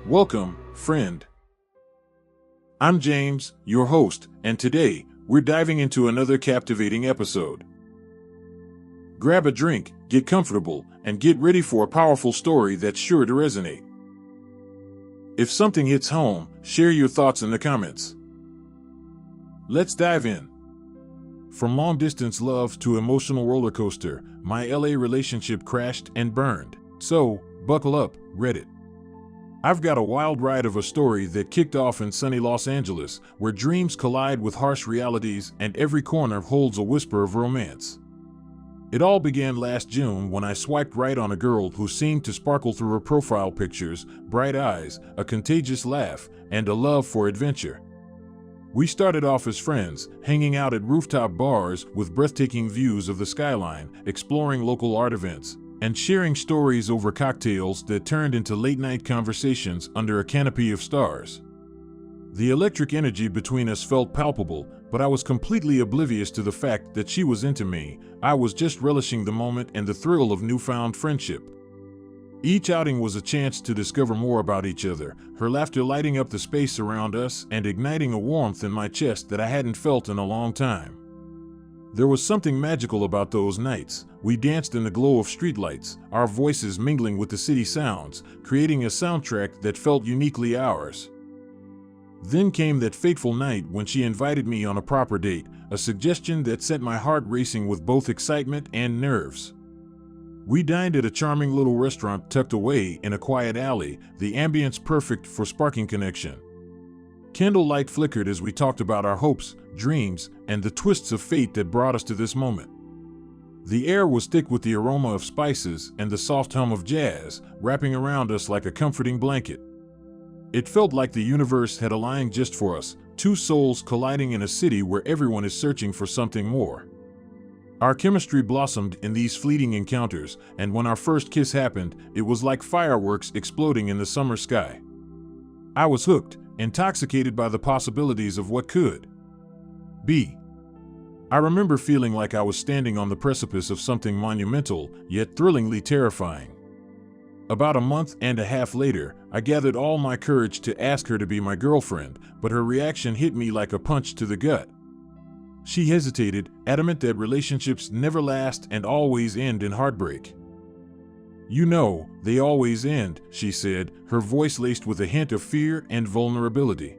Welcome, friend. I'm James, your host, and today, we're diving into another captivating episode. Grab a drink, get comfortable, and get ready for a powerful story that's sure to resonate. If something hits home, share your thoughts in the comments. Let's dive in. From long-distance love to emotional roller coaster, my LA relationship crashed and burned. So, buckle up, Reddit. I've got a wild ride of a story that kicked off in sunny Los Angeles, where dreams collide with harsh realities and every corner holds a whisper of romance. It all began last June when I swiped right on a girl who seemed to sparkle through her profile pictures, bright eyes, a contagious laugh, and a love for adventure. We started off as friends, hanging out at rooftop bars with breathtaking views of the skyline, exploring local art events, and sharing stories over cocktails that turned into late-night conversations under a canopy of stars. The electric energy between us felt palpable, but I was completely oblivious to the fact that she was into me. I was just relishing the moment and the thrill of newfound friendship. Each outing was a chance to discover more about each other, her laughter lighting up the space around us and igniting a warmth in my chest that I hadn't felt in a long time. There was something magical about those nights. We danced in the glow of streetlights, our voices mingling with the city sounds, creating a soundtrack that felt uniquely ours. Then came that fateful night when she invited me on a proper date, a suggestion that set my heart racing with both excitement and nerves. We dined at a charming little restaurant tucked away in a quiet alley, the ambience perfect for sparking connection. Candlelight flickered as we talked about our hopes, dreams, and the twists of fate that brought us to this moment. The air was thick with the aroma of spices and the soft hum of jazz, wrapping around us like a comforting blanket. It felt like the universe had aligned just for us, two souls colliding in a city where everyone is searching for something more. Our chemistry blossomed in these fleeting encounters, and when our first kiss happened, it was like fireworks exploding in the summer sky. I was hooked, intoxicated by the possibilities of what could be. I remember feeling like I was standing on the precipice of something monumental, yet thrillingly terrifying. About a month and a half later, I gathered all my courage to ask her to be my girlfriend, but her reaction hit me like a punch to the gut. She hesitated, adamant that relationships never last and always end in heartbreak. "You know, they always end," she said, her voice laced with a hint of fear and vulnerability.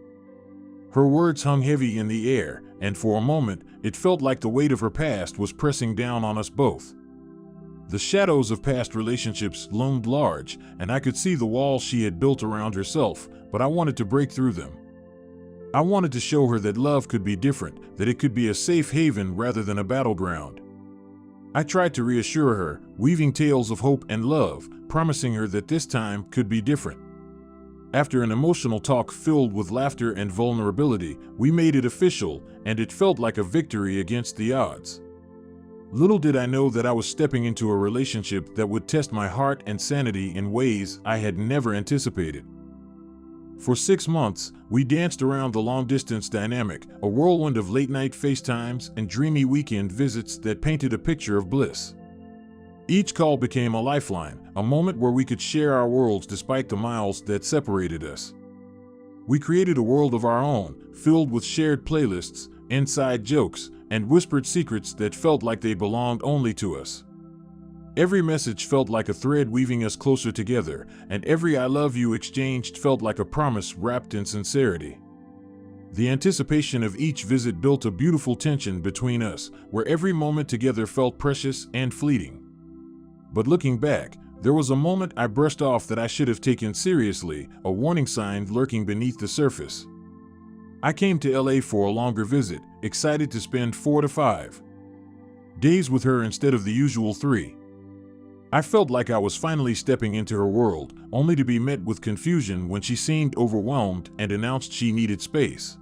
Her words hung heavy in the air, and for a moment, it felt like the weight of her past was pressing down on us both. The shadows of past relationships loomed large, and I could see the walls she had built around herself, but I wanted to break through them. I wanted to show her that love could be different, that it could be a safe haven rather than a battleground. I tried to reassure her, weaving tales of hope and love, promising her that this time could be different. After an emotional talk filled with laughter and vulnerability, we made it official, and it felt like a victory against the odds. Little did I know that I was stepping into a relationship that would test my heart and sanity in ways I had never anticipated. For 6 months, we danced around the long-distance dynamic, a whirlwind of late-night FaceTimes and dreamy weekend visits that painted a picture of bliss. Each call became a lifeline, a moment where we could share our worlds despite the miles that separated us. We created a world of our own, filled with shared playlists, inside jokes, and whispered secrets that felt like they belonged only to us. Every message felt like a thread weaving us closer together, and every "I love you" exchanged felt like a promise wrapped in sincerity. The anticipation of each visit built a beautiful tension between us, where every moment together felt precious and fleeting. But looking back, there was a moment I brushed off that I should have taken seriously, a warning sign lurking beneath the surface. I came to LA for a longer visit, excited to spend 4 to 5 days with her instead of the usual 3. I felt like I was finally stepping into her world, only to be met with confusion when she seemed overwhelmed and announced she needed space.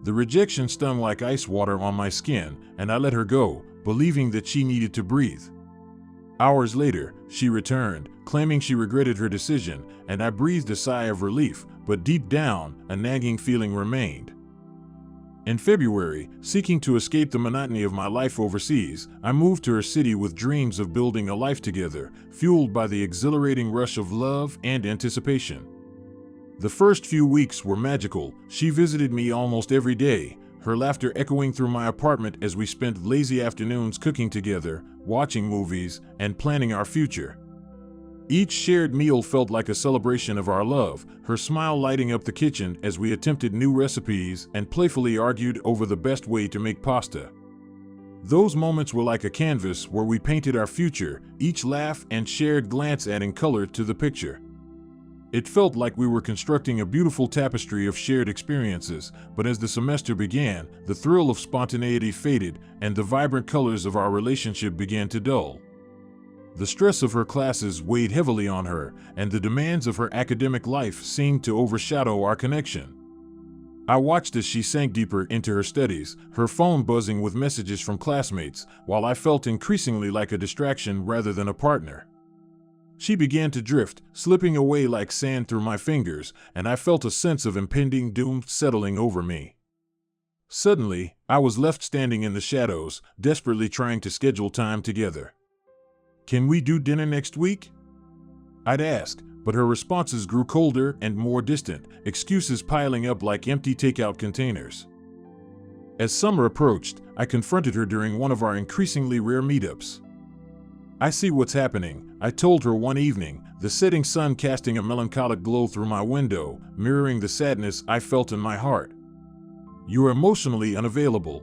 The rejection stung like ice water on my skin, and I let her go, believing that she needed to breathe. Hours later, she returned, claiming she regretted her decision, and I breathed a sigh of relief, but deep down, a nagging feeling remained. In February, seeking to escape the monotony of my life overseas, I moved to her city with dreams of building a life together, fueled by the exhilarating rush of love and anticipation. The first few weeks were magical. She visited me almost every day, her laughter echoing through my apartment as we spent lazy afternoons cooking together, watching movies, and planning our future. Each shared meal felt like a celebration of our love, her smile lighting up the kitchen as we attempted new recipes and playfully argued over the best way to make pasta. Those moments were like a canvas where we painted our future, each laugh and shared glance adding color to the picture. It felt like we were constructing a beautiful tapestry of shared experiences, but as the semester began, the thrill of spontaneity faded and the vibrant colors of our relationship began to dull. The stress of her classes weighed heavily on her, and the demands of her academic life seemed to overshadow our connection. I watched as she sank deeper into her studies, her phone buzzing with messages from classmates, while I felt increasingly like a distraction rather than a partner. She began to drift, slipping away like sand through my fingers, and I felt a sense of impending doom settling over me. Suddenly, I was left standing in the shadows, desperately trying to schedule time together. "Can we do dinner next week?" I'd ask, but her responses grew colder and more distant, excuses piling up like empty takeout containers. As summer approached, I confronted her during one of our increasingly rare meetups. "I see what's happening," I told her one evening, the setting sun casting a melancholic glow through my window, mirroring the sadness I felt in my heart. "You're emotionally unavailable.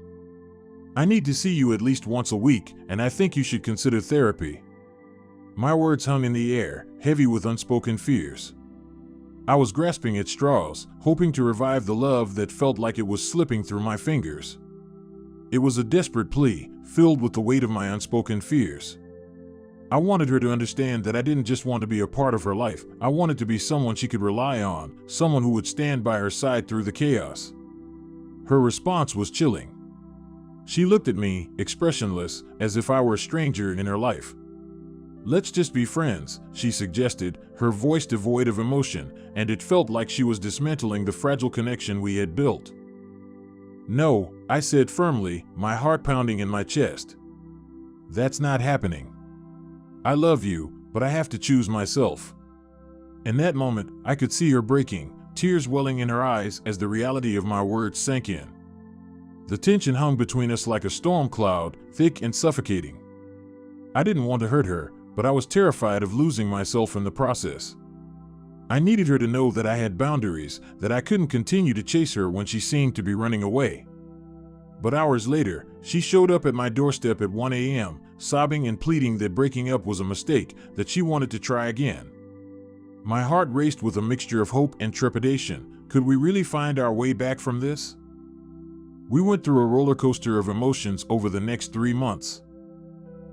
I need to see you at least once a week, and I think you should consider therapy." My words hung in the air, heavy with unspoken fears. I was grasping at straws, hoping to revive the love that felt like it was slipping through my fingers. It was a desperate plea, filled with the weight of my unspoken fears. I wanted her to understand that I didn't just want to be a part of her life, I wanted to be someone she could rely on, someone who would stand by her side through the chaos. Her response was chilling. She looked at me, expressionless, as if I were a stranger in her life. "Let's just be friends," she suggested, her voice devoid of emotion, and it felt like she was dismantling the fragile connection we had built. "No," I said firmly, my heart pounding in my chest. "That's not happening. I love you, but I have to choose myself." In that moment, I could see her breaking, tears welling in her eyes as the reality of my words sank in. The tension hung between us like a storm cloud, thick and suffocating. I didn't want to hurt her, but I was terrified of losing myself in the process. I needed her to know that I had boundaries, that I couldn't continue to chase her when she seemed to be running away. But hours later, she showed up at my doorstep at 1 a.m., sobbing and pleading that breaking up was a mistake, that she wanted to try again. My heart raced with a mixture of hope and trepidation. Could we really find our way back from this? We went through a roller coaster of emotions over the next 3 months.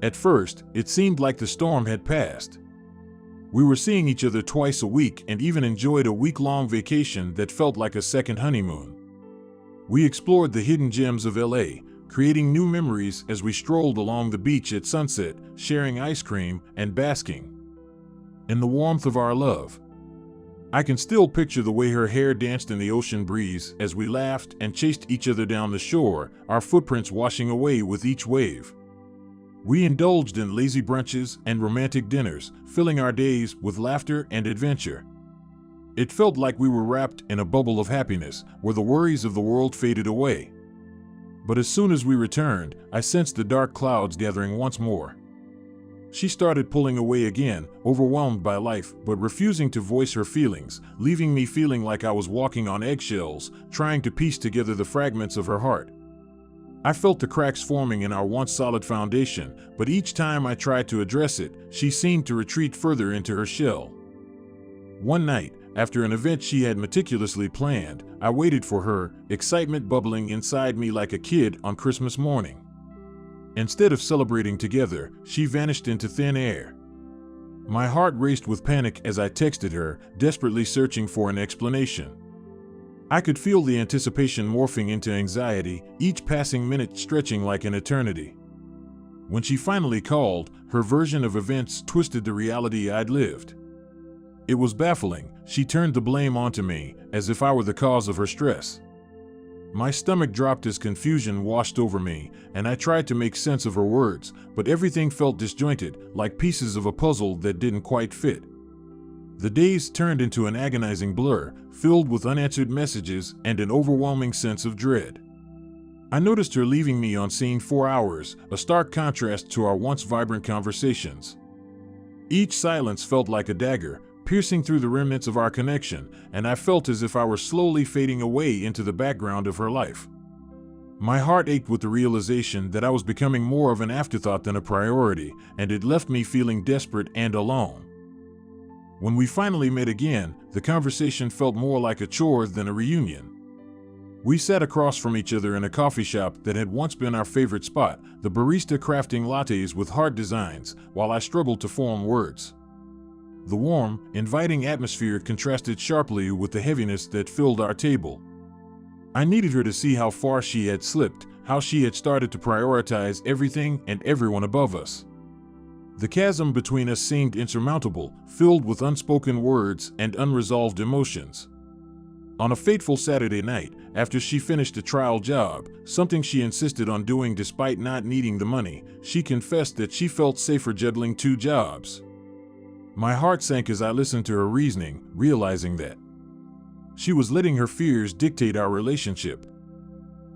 At first, it seemed like the storm had passed. We were seeing each other twice a week and even enjoyed a week-long vacation that felt like a second honeymoon. We explored the hidden gems of LA, creating new memories as we strolled along the beach at sunset, sharing ice cream and basking in the warmth of our love. I can still picture the way her hair danced in the ocean breeze as we laughed and chased each other down the shore, our footprints washing away with each wave. We indulged in lazy brunches and romantic dinners, filling our days with laughter and adventure. It felt like we were wrapped in a bubble of happiness, where the worries of the world faded away. But as soon as we returned, I sensed the dark clouds gathering once more. She started pulling away again, overwhelmed by life, but refusing to voice her feelings, leaving me feeling like I was walking on eggshells, trying to piece together the fragments of her heart. I felt the cracks forming in our once solid foundation, but each time I tried to address it, she seemed to retreat further into her shell. One night, after an event she had meticulously planned, I waited for her, excitement bubbling inside me like a kid on Christmas morning. Instead of celebrating together, she vanished into thin air. My heart raced with panic as I texted her, desperately searching for an explanation. I could feel the anticipation morphing into anxiety, each passing minute stretching like an eternity. When she finally called, her version of events twisted the reality I'd lived. It was baffling. She turned the blame onto me, as if I were the cause of her stress. My stomach dropped as confusion washed over me, and I tried to make sense of her words, but everything felt disjointed, like pieces of a puzzle that didn't quite fit. The days turned into an agonizing blur, filled with unanswered messages and an overwhelming sense of dread. I noticed her leaving me on scene 4 hours, a stark contrast to our once vibrant conversations. Each silence felt like a dagger, piercing through the remnants of our connection, and I felt as if I were slowly fading away into the background of her life. My heart ached with the realization that I was becoming more of an afterthought than a priority, and it left me feeling desperate and alone. When we finally met again, the conversation felt more like a chore than a reunion. We sat across from each other in a coffee shop that had once been our favorite spot, the barista crafting lattes with heart designs, while I struggled to form words. The warm, inviting atmosphere contrasted sharply with the heaviness that filled our table. I needed her to see how far she had slipped, how she had started to prioritize everything and everyone above us. The chasm between us seemed insurmountable, filled with unspoken words and unresolved emotions. On a fateful Saturday night, after she finished a trial job, something she insisted on doing despite not needing the money, she confessed that she felt safer juggling 2 jobs. My heart sank as I listened to her reasoning, realizing that she was letting her fears dictate our relationship.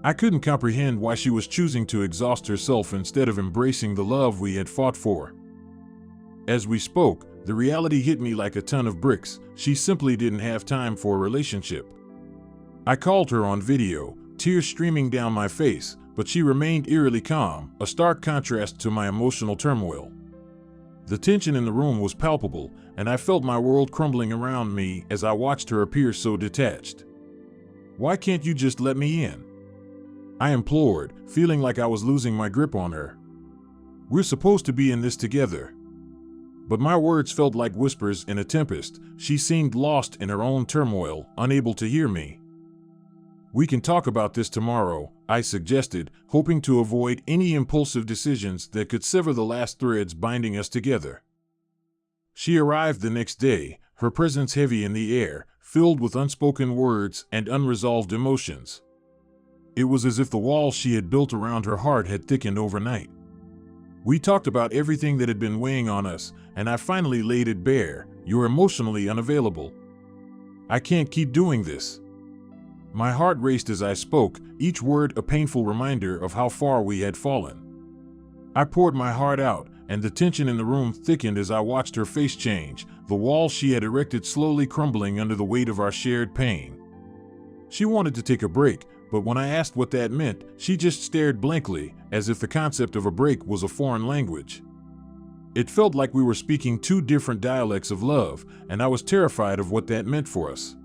I couldn't comprehend why she was choosing to exhaust herself instead of embracing the love we had fought for. As we spoke, the reality hit me like a ton of bricks. She simply didn't have time for a relationship. I called her on video, tears streaming down my face, but she remained eerily calm, a stark contrast to my emotional turmoil. The tension in the room was palpable, and I felt my world crumbling around me as I watched her appear so detached. "Why can't you just let me in?" I implored, feeling like I was losing my grip on her. "We're supposed to be in this together." But my words felt like whispers in a tempest. She seemed lost in her own turmoil, unable to hear me. "We can talk about this tomorrow," I suggested, hoping to avoid any impulsive decisions that could sever the last threads binding us together. She arrived the next day, her presence heavy in the air, filled with unspoken words and unresolved emotions. It was as if the walls she had built around her heart had thickened overnight. We talked about everything that had been weighing on us, and I finally laid it bare. "You're emotionally unavailable. I can't keep doing this." My heart raced as I spoke, each word a painful reminder of how far we had fallen. I poured my heart out, and the tension in the room thickened as I watched her face change, the wall she had erected slowly crumbling under the weight of our shared pain. She wanted to take a break, but when I asked what that meant, she just stared blankly, as if the concept of a break was a foreign language. It felt like we were speaking 2 different dialects of love, and I was terrified of what that meant for us.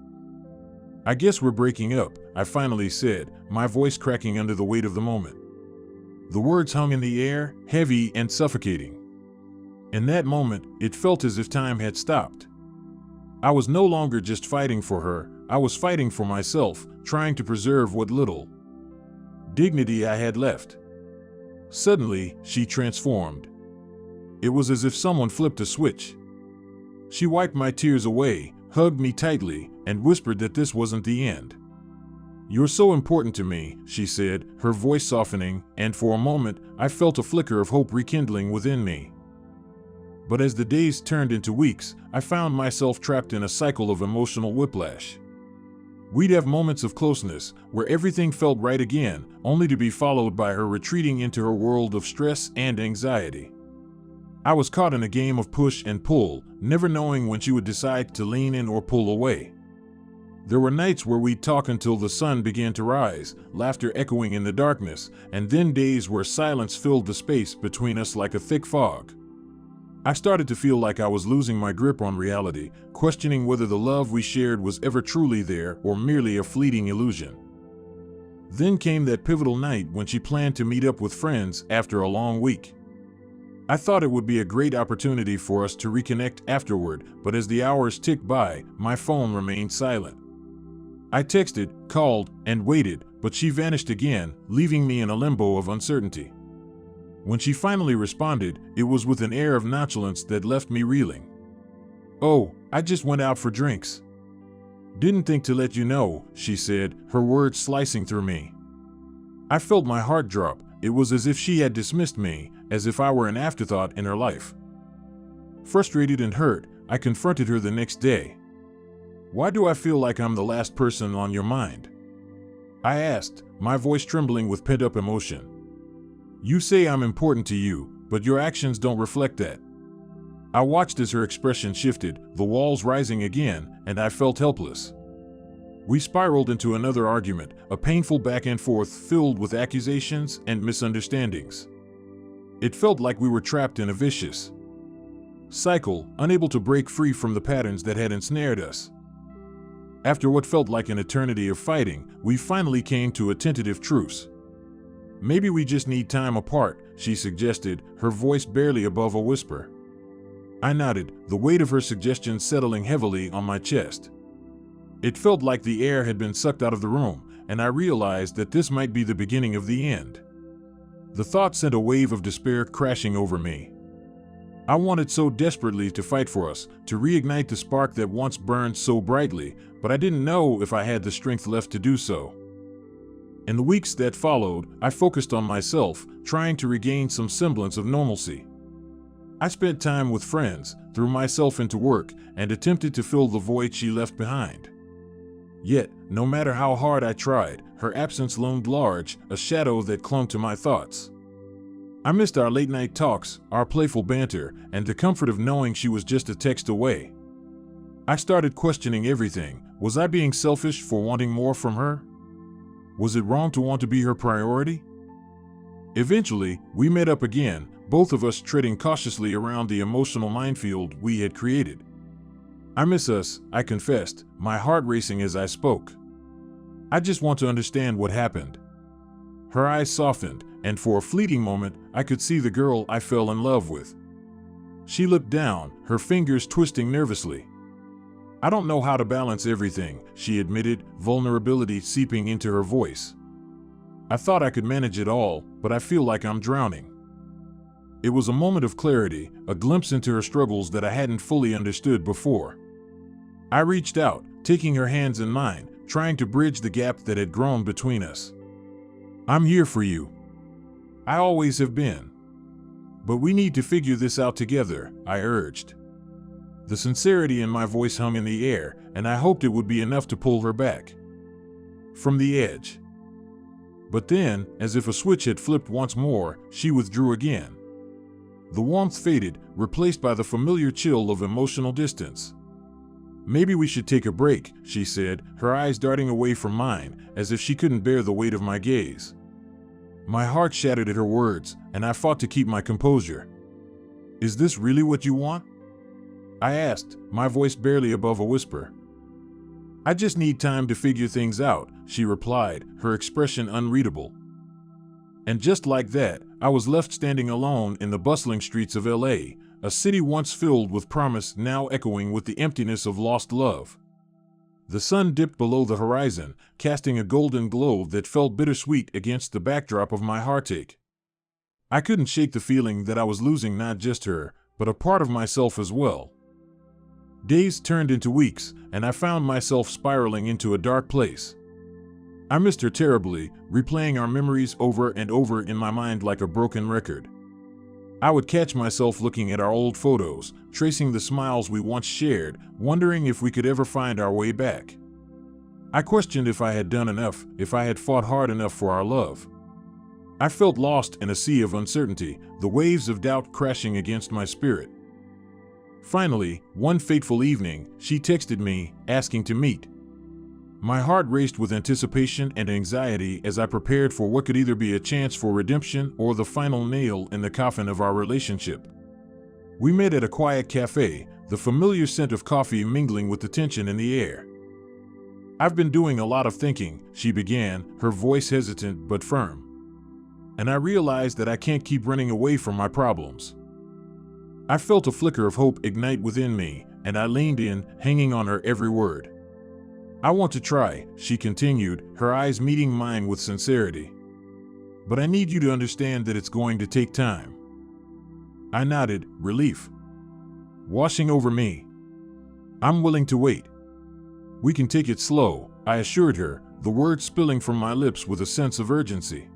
"I guess we're breaking up," I finally said, my voice cracking under the weight of the moment. The words hung in the air, heavy and suffocating. In that moment, it felt as if time had stopped. I was no longer just fighting for her, I was fighting for myself, trying to preserve what little dignity I had left. Suddenly, she transformed. It was as if someone flipped a switch. She wiped my tears away, hugged me tightly, and whispered that this wasn't the end. "You're so important to me," she said, her voice softening, and for a moment, I felt a flicker of hope rekindling within me. But as the days turned into weeks, I found myself trapped in a cycle of emotional whiplash. We'd have moments of closeness, where everything felt right again, only to be followed by her retreating into her world of stress and anxiety. I was caught in a game of push and pull, never knowing when she would decide to lean in or pull away. There were nights where we'd talk until the sun began to rise, laughter echoing in the darkness, and then days where silence filled the space between us like a thick fog. I started to feel like I was losing my grip on reality, questioning whether the love we shared was ever truly there or merely a fleeting illusion. Then came that pivotal night when she planned to meet up with friends after a long week. I thought it would be a great opportunity for us to reconnect afterward, but as the hours ticked by, my phone remained silent. I texted, called, and waited, but she vanished again, leaving me in a limbo of uncertainty. When she finally responded, it was with an air of nonchalance that left me reeling. "Oh, I just went out for drinks. Didn't think to let you know," she said, her words slicing through me. I felt my heart drop. It was as if she had dismissed me, as if I were an afterthought in her life. Frustrated and hurt, I confronted her the next day. "Why do I feel like I'm the last person on your mind?" I asked, my voice trembling with pent-up emotion. "You say I'm important to you, but your actions don't reflect that." I watched as her expression shifted, the walls rising again, and I felt helpless. We spiraled into another argument, a painful back and forth filled with accusations and misunderstandings. It felt like we were trapped in a vicious cycle, unable to break free from the patterns that had ensnared us. After what felt like an eternity of fighting, we finally came to a tentative truce. "Maybe we just need time apart," she suggested, her voice barely above a whisper. I nodded, the weight of her suggestion settling heavily on my chest. It felt like the air had been sucked out of the room, and I realized that this might be the beginning of the end. The thought sent a wave of despair crashing over me. I wanted so desperately to fight for us, to reignite the spark that once burned so brightly, but I didn't know if I had the strength left to do so. In the weeks that followed, I focused on myself, trying to regain some semblance of normalcy. I spent time with friends, threw myself into work, and attempted to fill the void she left behind. Yet, no matter how hard I tried, her absence loomed large, a shadow that clung to my thoughts. I missed our late-night talks, our playful banter, and the comfort of knowing she was just a text away. I started questioning everything. Was I being selfish for wanting more from her? Was it wrong to want to be her priority? Eventually, we met up again, both of us treading cautiously around the emotional minefield we had created. "I miss us," I confessed, my heart racing as I spoke. "I just want to understand what happened." Her eyes softened, and for a fleeting moment, I could see the girl I fell in love with. She looked down, her fingers twisting nervously. "I don't know how to balance everything," she admitted, vulnerability seeping into her voice. "I thought I could manage it all, but I feel like I'm drowning." It was a moment of clarity, a glimpse into her struggles that I hadn't fully understood before. I reached out, taking her hands in mine, trying to bridge the gap that had grown between us. "I'm here for you. I always have been. But we need to figure this out together," I urged. The sincerity in my voice hung in the air, and I hoped it would be enough to pull her back from the edge. But then, as if a switch had flipped once more, she withdrew again. The warmth faded, replaced by the familiar chill of emotional distance. "Maybe we should take a break," she said, her eyes darting away from mine, as if she couldn't bear the weight of my gaze. My heart shattered at her words, and I fought to keep my composure. "Is this really what you want?" I asked, my voice barely above a whisper. "I just need time to figure things out," she replied, her expression unreadable. And just like that, I was left standing alone in the bustling streets of LA, a city once filled with promise now echoing with the emptiness of lost love. The sun dipped below the horizon, casting a golden glow that felt bittersweet against the backdrop of my heartache. I couldn't shake the feeling that I was losing not just her, but a part of myself as well. Days turned into weeks, and I found myself spiraling into a dark place. I missed her terribly, replaying our memories over and over in my mind like a broken record. I would catch myself looking at our old photos, tracing the smiles we once shared, wondering if we could ever find our way back. I questioned if I had done enough, if I had fought hard enough for our love. I felt lost in a sea of uncertainty, the waves of doubt crashing against my spirit. Finally, one fateful evening, she texted me, asking to meet. My heart raced with anticipation and anxiety as I prepared for what could either be a chance for redemption or the final nail in the coffin of our relationship. We met at a quiet cafe, the familiar scent of coffee mingling with the tension in the air. "I've been doing a lot of thinking," she began, her voice hesitant but firm. "And I realized that I can't keep running away from my problems." I felt a flicker of hope ignite within me, and I leaned in, hanging on her every word. "I want to try," she continued, her eyes meeting mine with sincerity. "But I need you to understand that it's going to take time." I nodded, relief washing over me. "I'm willing to wait. We can take it slow," I assured her, the words spilling from my lips with a sense of urgency.